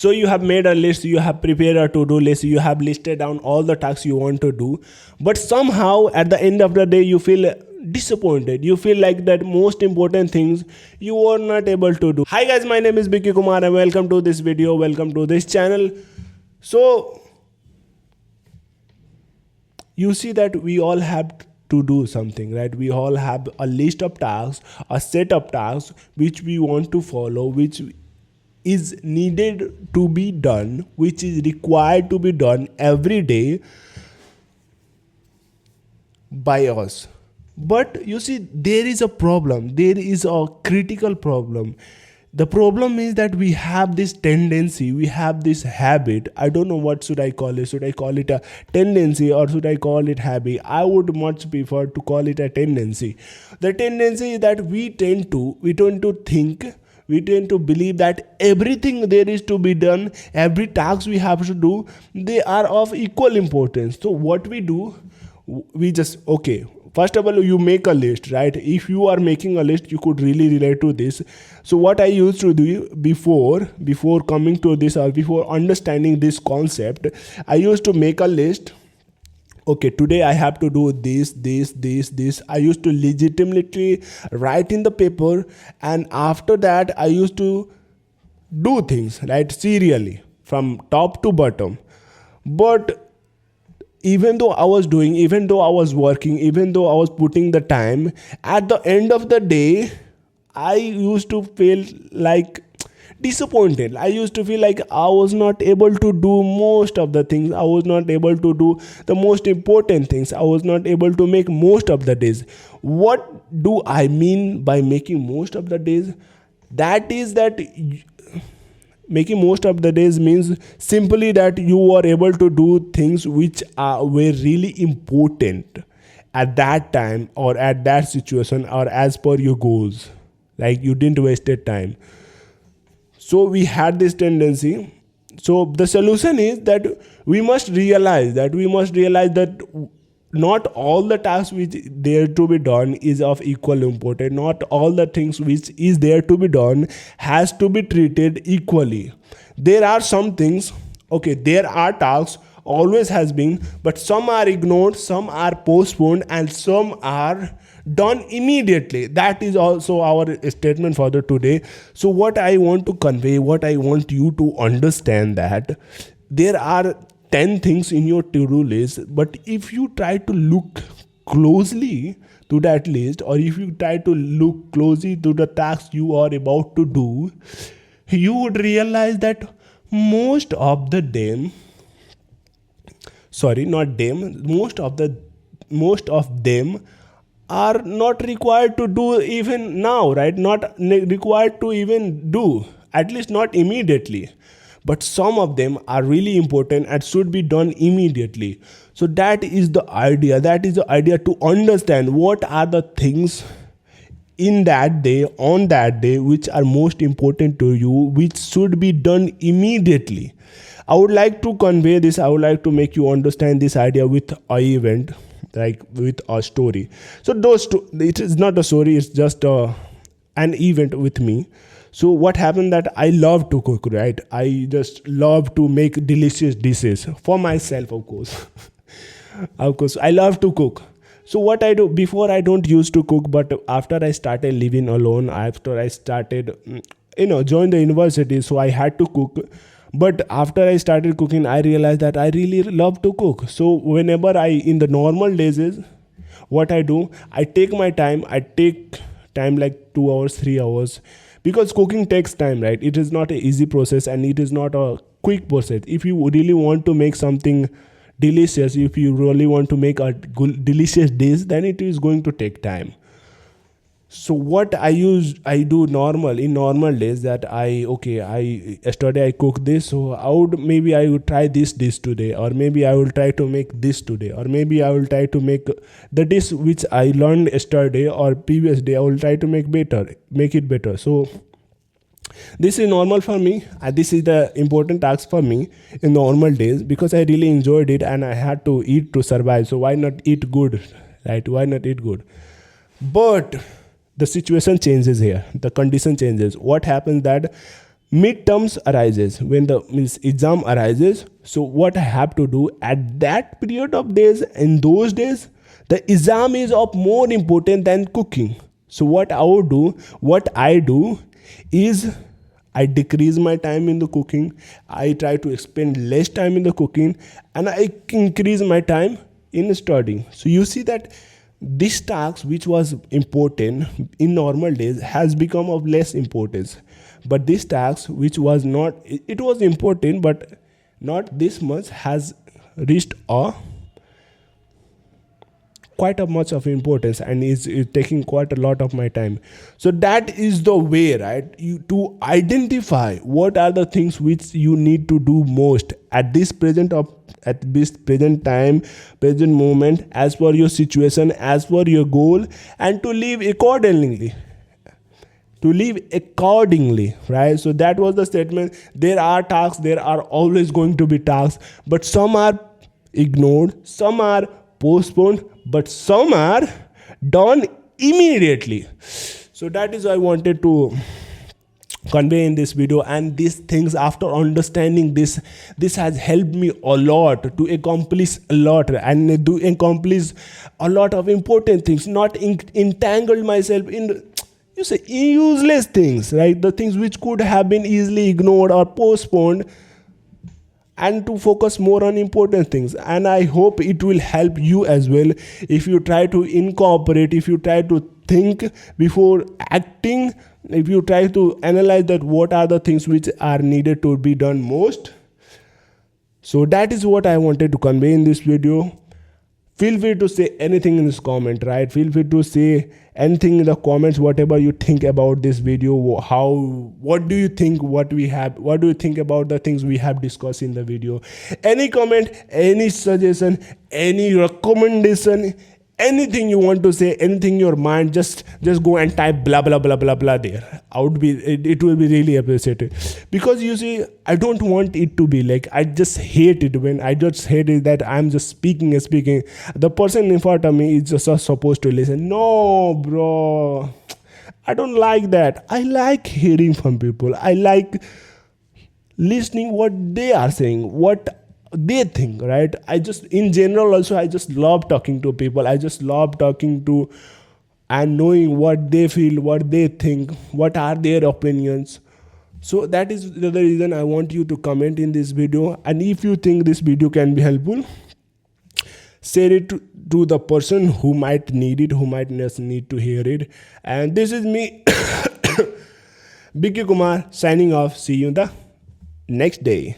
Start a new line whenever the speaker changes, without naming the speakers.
So you have made a list, you have prepared a to-do list, you have listed down all the tasks you want to do, but somehow at the end of the day you feel disappointed. You feel like that most important things you are not able to do. Hi guys, my name is Bickey Kumar and welcome to this video, welcome to this channel. So you see that we all have to do something, right? We all have a list of tasks, a set of tasks which we want to follow, which is needed to be done, which is required to be done every day by us. But you see, there is a problem, there is a critical problem. The problem is that we have this tendency, we have this habit. I don't know what should I call it. Should I call it a tendency or should I call it habit? I would much prefer to call it a tendency. The tendency is that we tend to think, we tend to believe that everything there is to be done, every task we have to do, they are of equal importance. So what we do, we just, okay, first of all you make a list, right? If you are making a list, you could really relate to this. So what I used to do before coming to this, or before understanding this concept, I used to make a list. Okay, today I have to do this. I used to legitimately write in the paper, and after that I used to do things, right, serially from top to bottom. But even though I was doing, even though I was working, even though I was putting the time, at the end of the day I used to feel like disappointed. I used to feel like I was not able to do most of the things, I was not able to do the most important things, I was not able to make most of the days. What do I mean by making most of the days? That is that making most of the days means simply that you are able to do things which were really important at that time or at that situation or as per your goals, like you didn't wasted time. So we had this tendency. So the solution is that we must realize that not all the tasks which there to be done is of equal importance. Not all the things which is there to be done has to be treated equally. There are some things, okay, there are tasks, always has been, but some are ignored, some are postponed, and some are done immediately. That is also our statement for the today. So what I want to convey, what I want you to understand, that there are 10 things in your to-do list, but if you try to look closely to that list, or if you try to look closely to the tasks you are about to do, you would realize that most of them are not required to do even now, right? Not required to even do, at least not immediately. But some of them are really important and should be done immediately. So that is the idea, to understand what are the things in that day, on that day, which are most important to you, which should be done immediately. I would like to convey this, I would like to make you understand this idea with a event, like with a story. So it is not a story, it's just an event with me. So what happened that I love to cook, right? I just love to make delicious dishes for myself, of course. Of course, I love to cook. So what I do, before I don't used to cook, but after I started living alone, after I started, joined the university, so I had to cook. But after I started cooking, I realized that I really love to cook. So whenever in the normal days is, what I do, I take time like 2 hours, 3 hours, because cooking takes time, right? It is not an easy process and it is not a quick process. If you really want to make something delicious, if you really want to make a delicious dish, then it is going to take time. So what I do in normal days, that yesterday I cooked this, so I would try this dish today, or maybe I will try to make this today, or maybe I will try to make the dish which I learned yesterday or previous day, I will try to make it better. So this is normal for me, and this is the important task for me in normal days, because I really enjoyed it and I had to eat to survive. So why not eat good, right? Why not eat good? But the situation changes here, the condition changes. What happens that midterms arises, when the means exam arises, so what I have to do at that period of days, in those days the exam is of more important than cooking. So what I do is I decrease my time in the cooking, I try to spend less time in the cooking, and I increase my time in studying. So you see that this task which was important in normal days has become of less importance, but this task which was not, it was important but not this much, has reached a quite a much of importance and is taking quite a lot of my time. So that is the way, right, you to identify what are the things which you need to do most at this present time, present moment, as per your situation, as per your goal, and to live accordingly, right? So that was the statement. There are tasks, there are always going to be tasks, but some are ignored, some are postponed, but some are done immediately. So that is what I wanted to convey in this video, and these things, after understanding this has helped me a lot to accomplish a lot and to accomplish a lot of important things, not entangled myself in, you say, useless things, right? The things which could have been easily ignored or postponed, and to focus more on important things. And I hope it will help you as well, if you try to incorporate, if you try to think before acting, if you try to analyze that what are the things which are needed to be done most. So that is what I wanted to convey in this video. Feel free to say anything in this comment, right? Feel free to say anything in the comments, whatever you think about this video. What do you think, what do you think about the things we have discussed in the video? Any comment, any suggestion, any recommendation, anything you want to say, anything in your mind, just go and type blah blah blah blah blah there. It will be really appreciated, because you see, I don't want it to be like, I just hate it that I'm just speaking. The person in front of me is just supposed to listen. No, bro, I don't like that. I like hearing from people. I like listening what they are saying, what they think, right? I just, in general also, I just love talking to people. I just love talking to and knowing what they feel, what they think, what are their opinions. So that is the reason I want you to comment in this video. And if you think this video can be helpful, share it to the person who might need it, who might just need to hear it. And this is me, Bickey Kumar, signing off. See you in the next day.